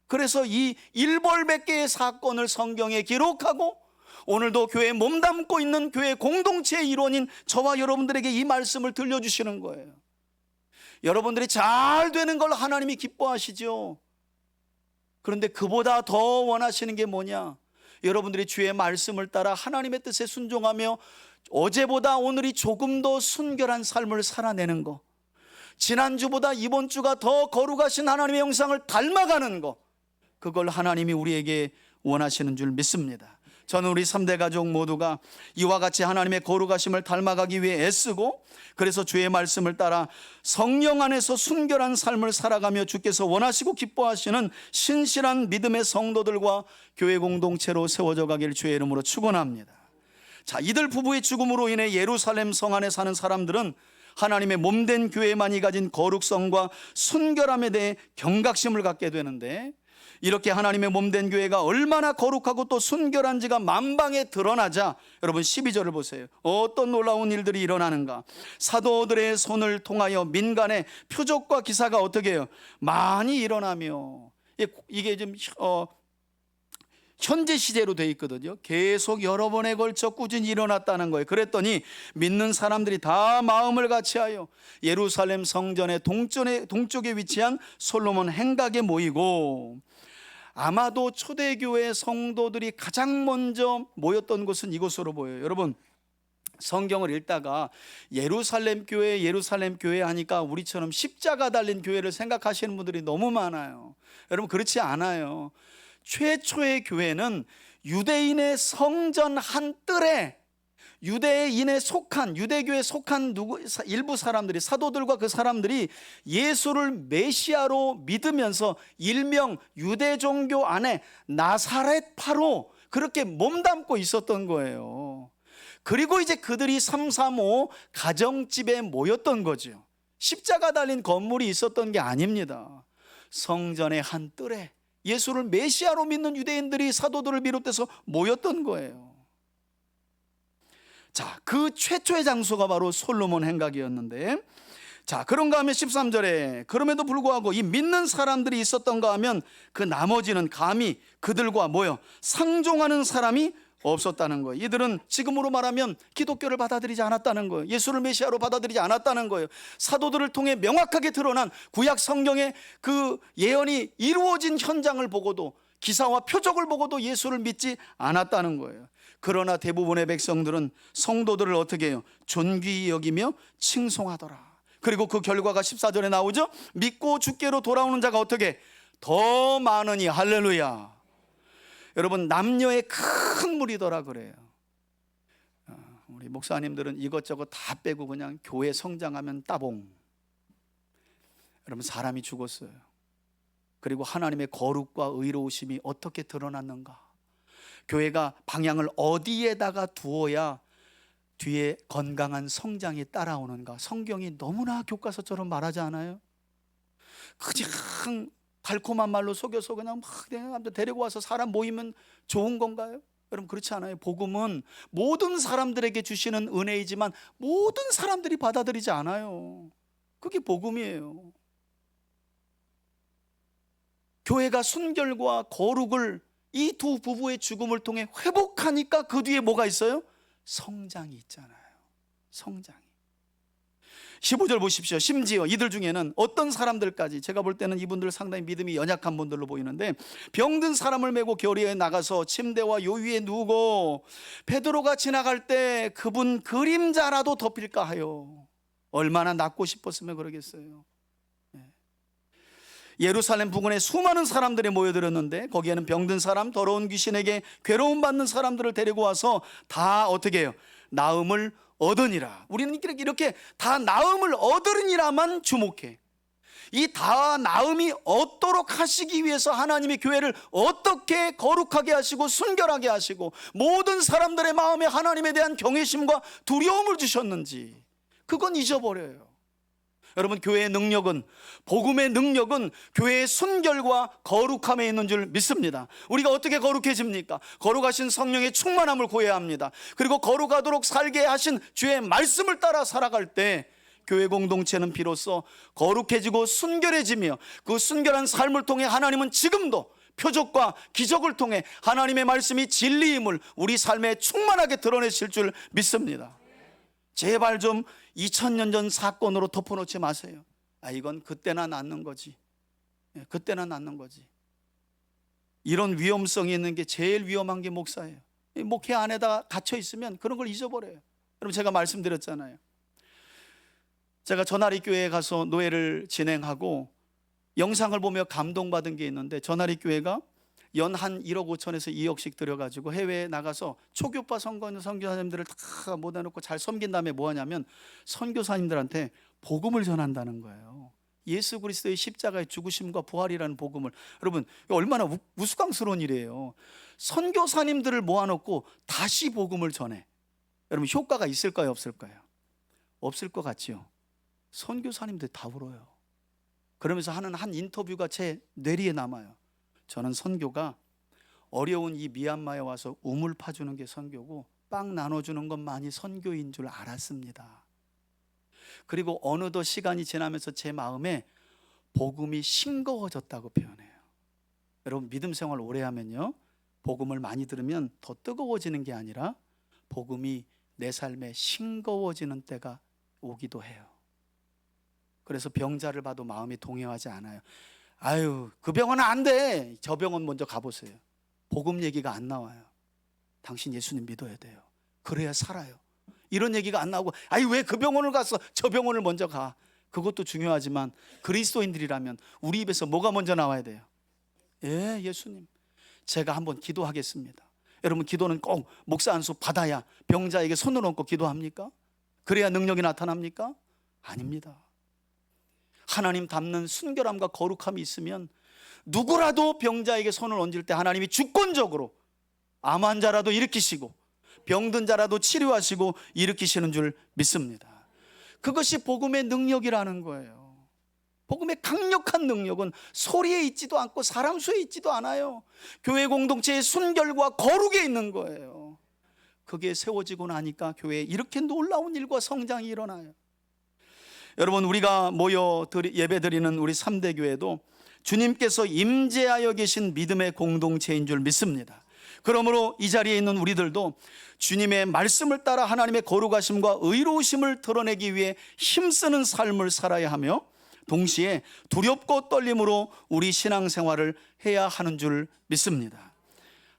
그래서 이 일벌백계의 사건을 성경에 기록하고 오늘도 교회에 몸담고 있는 교회 공동체의 일원인 저와 여러분들에게 이 말씀을 들려주시는 거예요. 여러분들이 잘 되는 걸 하나님이 기뻐하시죠. 그런데 그보다 더 원하시는 게 뭐냐? 여러분들이 주의 말씀을 따라 하나님의 뜻에 순종하며 어제보다 오늘이 조금 더 순결한 삶을 살아내는 거, 지난주보다 이번 주가 더 거룩하신 하나님의 형상을 닮아가는 거, 그걸 하나님이 우리에게 원하시는 줄 믿습니다. 저는 우리 3대 가족 모두가 이와 같이 하나님의 거룩하심을 닮아가기 위해 애쓰고, 그래서 주의 말씀을 따라 성령 안에서 순결한 삶을 살아가며 주께서 원하시고 기뻐하시는 신실한 믿음의 성도들과 교회 공동체로 세워져 가길 주의 이름으로 축원합니다. 자, 이들 부부의 죽음으로 인해 예루살렘 성 안에 사는 사람들은 하나님의 몸된 교회만이 가진 거룩성과 순결함에 대해 경각심을 갖게 되는데, 이렇게 하나님의 몸된 교회가 얼마나 거룩하고 또 순결한지가 만방에 드러나자 여러분 12절을 보세요. 어떤 놀라운 일들이 일어나는가. 사도들의 손을 통하여 민간의 표적과 기사가 어떻게 해요? 많이 일어나며, 이게 좀 현재 시제로 되어 있거든요. 계속 여러 번에 걸쳐 꾸준히 일어났다는 거예요. 그랬더니 믿는 사람들이 다 마음을 같이하여 예루살렘 성전의 동쪽에 위치한 솔로몬 행각에 모이고, 아마도 초대교회 성도들이 가장 먼저 모였던 곳은 이곳으로 보여요. 여러분, 성경을 읽다가 예루살렘 교회 하니까 우리처럼 십자가 달린 교회를 생각하시는 분들이 너무 많아요. 여러분, 그렇지 않아요. 최초의 교회는 유대인의 성전 한 뜰에 유대교에 속한 일부 사람들이, 사도들과 그 사람들이 예수를 메시아로 믿으면서 일명 유대 종교 안에 나사렛파로 그렇게 몸담고 있었던 거예요. 그리고 이제 그들이 335 가정집에 모였던 거죠. 십자가 달린 건물이 있었던 게 아닙니다. 성전의 한 뜰에 예수를 메시아로 믿는 유대인들이 사도들을 비롯해서 모였던 거예요. 자, 그 최초의 장소가 바로 솔로몬 행각이었는데, 자, 그런가 하면 13절에 그럼에도 불구하고 이 믿는 사람들이 있었던가 하면 그 나머지는 감히 그들과 모여 상종하는 사람이 없었다는 거예요. 이들은 지금으로 말하면 기독교를 받아들이지 않았다는 거예요. 예수를 메시아로 받아들이지 않았다는 거예요. 사도들을 통해 명확하게 드러난 구약 성경의 그 예언이 이루어진 현장을 보고도, 기사와 표적을 보고도 예수를 믿지 않았다는 거예요. 그러나 대부분의 백성들은 성도들을 어떻게 해요? 존귀히 여기며 칭송하더라. 그리고 그 결과가 14절에 나오죠. 믿고 주께로 돌아오는 자가 어떻게? 더 많으니. 할렐루야. 여러분, 남녀의 큰 무리더라 그래요. 우리 목사님들은 이것저것 다 빼고 그냥 교회 성장하면 따봉. 여러분, 사람이 죽었어요. 그리고 하나님의 거룩과 의로우심이 어떻게 드러났는가. 교회가 방향을 어디에다가 두어야 뒤에 건강한 성장이 따라오는가. 성경이 너무나 교과서처럼 말하지 않아요? 그냥 달콤한 말로 속여서 그냥 막 데리고 와서 사람 모이면 좋은 건가요? 여러분, 그렇지 않아요. 복음은 모든 사람들에게 주시는 은혜이지만 모든 사람들이 받아들이지 않아요. 그게 복음이에요. 교회가 순결과 거룩을 이 두 부부의 죽음을 통해 회복하니까 그 뒤에 뭐가 있어요? 성장이 있잖아요. 성장이. 15절 보십시오. 심지어 이들 중에는 어떤 사람들까지, 제가 볼 때는 이분들 상당히 믿음이 연약한 분들로 보이는데, 병든 사람을 메고 거리에 나가서 침대와 요위에 누우고 베드로가 지나갈 때 그분 그림자라도 덮일까 하여. 얼마나 낫고 싶었으면 그러겠어요. 예루살렘 부근에 수많은 사람들이 모여들었는데 거기에는 병든 사람, 더러운 귀신에게 괴로움 받는 사람들을 데리고 와서 다 어떻게 해요? 나음을 얻으니라. 우리는 이렇게 다 나음을 얻으니라만 주목해. 이 다 나음이 얻도록 하시기 위해서 하나님이 교회를 어떻게 거룩하게 하시고 순결하게 하시고 모든 사람들의 마음에 하나님에 대한 경외심과 두려움을 주셨는지, 그건 잊어버려요. 여러분, 교회의 능력은, 복음의 능력은 교회의 순결과 거룩함에 있는 줄 믿습니다. 우리가 어떻게 거룩해집니까? 거룩하신 성령의 충만함을 구해야 합니다. 그리고 거룩하도록 살게 하신 주의 말씀을 따라 살아갈 때 교회 공동체는 비로소 거룩해지고 순결해지며, 그 순결한 삶을 통해 하나님은 지금도 표적과 기적을 통해 하나님의 말씀이 진리임을 우리 삶에 충만하게 드러내실 줄 믿습니다. 제발 좀 2000년 전 사건으로 덮어놓지 마세요. 이건 그때나 낫는 거지. 그때나 낫는 거지. 이런 위험성이 있는 게 제일 위험한 게 목사예요. 목회 안에다가 갇혀 있으면 그런 걸 잊어버려요. 여러분, 제가 말씀드렸잖아요. 제가 전하리 교회에 가서 노예를 진행하고 영상을 보며 감동받은 게 있는데, 전하리 교회가 연 한 1억 5천에서 2억씩 들여가지고 해외에 나가서 초교파 선교사님들을 다 모아놓고 잘 섬긴 다음에 뭐 하냐면 선교사님들한테 복음을 전한다는 거예요. 예수 그리스도의 십자가의 죽으심과 부활이라는 복음을. 여러분, 얼마나 우스꽝스러운 일이에요. 선교사님들을 모아놓고 다시 복음을 전해. 여러분, 효과가 있을까요, 없을까요? 없을 것 같지요. 선교사님들 다 울어요. 그러면서 하는 한 인터뷰가 제 뇌리에 남아요. 저는 선교가 어려운 이 미얀마에 와서 우물 파주는 게 선교고 빵 나눠주는 것만이 선교인 줄 알았습니다. 그리고 어느덧 시간이 지나면서 제 마음에 복음이 싱거워졌다고 표현해요. 여러분, 믿음 생활 오래 하면요, 복음을 많이 들으면 더 뜨거워지는 게 아니라 복음이 내 삶에 싱거워지는 때가 오기도 해요. 그래서 병자를 봐도 마음이 동요하지 않아요. 아유, 그 병원은 안 돼. 저 병원 먼저 가보세요. 복음 얘기가 안 나와요. 당신 예수님 믿어야 돼요. 그래야 살아요. 이런 얘기가 안 나오고, 아니 왜 그 병원을 가서 저 병원을 먼저 가. 그것도 중요하지만 그리스도인들이라면 우리 입에서 뭐가 먼저 나와야 돼요? 예, 예수님. 제가 한번 기도하겠습니다. 여러분, 기도는 꼭 목사 안수 받아야 병자에게 손을 얹고 기도합니까? 그래야 능력이 나타납니까? 아닙니다. 하나님 닮는 순결함과 거룩함이 있으면 누구라도 병자에게 손을 얹을 때 하나님이 주권적으로 암 환자라도 일으키시고 병든 자라도 치료하시고 일으키시는 줄 믿습니다. 그것이 복음의 능력이라는 거예요. 복음의 강력한 능력은 소리에 있지도 않고 사람 수에 있지도 않아요. 교회 공동체의 순결과 거룩에 있는 거예요. 그게 세워지고 나니까 교회에 이렇게 놀라운 일과 성장이 일어나요. 여러분, 우리가 모여 예배드리는 우리 3대 교회도 주님께서 임재하여 계신 믿음의 공동체인 줄 믿습니다. 그러므로 이 자리에 있는 우리들도 주님의 말씀을 따라 하나님의 거룩하심과 의로우심을 드러내기 위해 힘쓰는 삶을 살아야 하며, 동시에 두렵고 떨림으로 우리 신앙생활을 해야 하는 줄 믿습니다.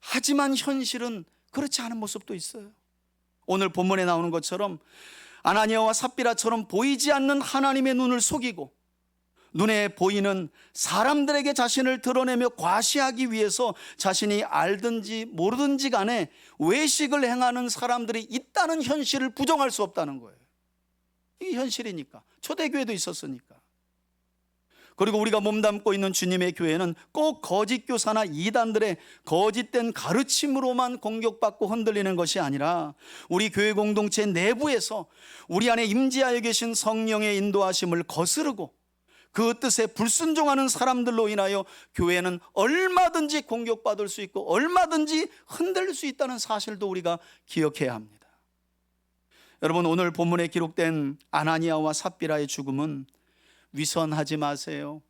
하지만 현실은 그렇지 않은 모습도 있어요. 오늘 본문에 나오는 것처럼 아나니아와 삽비라처럼 보이지 않는 하나님의 눈을 속이고 눈에 보이는 사람들에게 자신을 드러내며 과시하기 위해서 자신이 알든지 모르든지 간에 외식을 행하는 사람들이 있다는 현실을 부정할 수 없다는 거예요. 이게 현실이니까. 초대교회도 있었으니까. 그리고 우리가 몸담고 있는 주님의 교회는 꼭 거짓 교사나 이단들의 거짓된 가르침으로만 공격받고 흔들리는 것이 아니라 우리 교회 공동체 내부에서 우리 안에 임재하여 계신 성령의 인도하심을 거스르고 그 뜻에 불순종하는 사람들로 인하여 교회는 얼마든지 공격받을 수 있고 얼마든지 흔들릴 수 있다는 사실도 우리가 기억해야 합니다. 여러분, 오늘 본문에 기록된 아나니아와 삽비라의 죽음은 위선하지 마세요.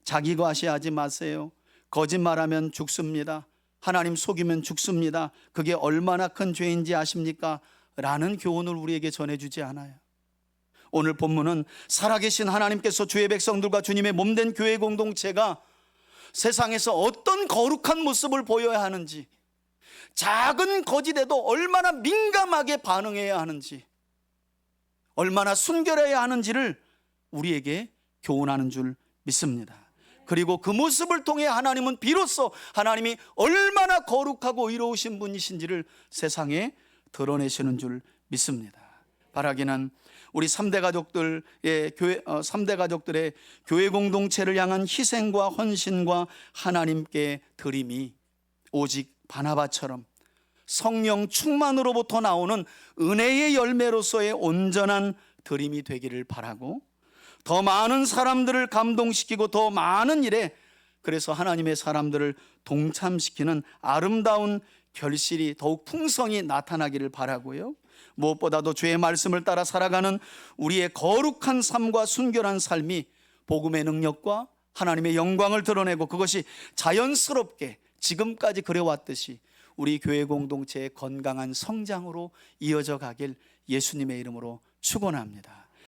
자기 과시하지 마세요. 거짓말하면 죽습니다. 하나님 속이면 죽습니다. 그게 얼마나 큰 죄인지 아십니까? 라는 교훈을 우리에게 전해주지 않아요. 오늘 본문은 살아계신 하나님께서 주의 백성들과 주님의 몸된 교회 공동체가 세상에서 어떤 거룩한 모습을 보여야 하는지, 작은 거짓에도 얼마나 민감하게 반응해야 하는지, 얼마나 순결해야 하는지를 우리에게 교훈하는 줄 믿습니다. 그리고 그 모습을 통해 하나님은 비로소 하나님이 얼마나 거룩하고 의로우신 분이신지를 세상에 드러내시는 줄 믿습니다. 바라기는 우리 3대 가족들의 교회 공동체를 향한 희생과 헌신과 하나님께 드림이 오직 바나바처럼 성령 충만으로부터 나오는 은혜의 열매로서의 온전한 드림이 되기를 바라고, 더 많은 사람들을 감동시키고 더 많은 일에 그래서 하나님의 사람들을 동참시키는 아름다운 결실이 더욱 풍성히 나타나기를 바라고요. 무엇보다도 주의 말씀을 따라 살아가는 우리의 거룩한 삶과 순결한 삶이 복음의 능력과 하나님의 영광을 드러내고 그것이 자연스럽게 지금까지 그래왔듯이 우리 교회 공동체의 건강한 성장으로 이어져 가길 예수님의 이름으로 축원합니다.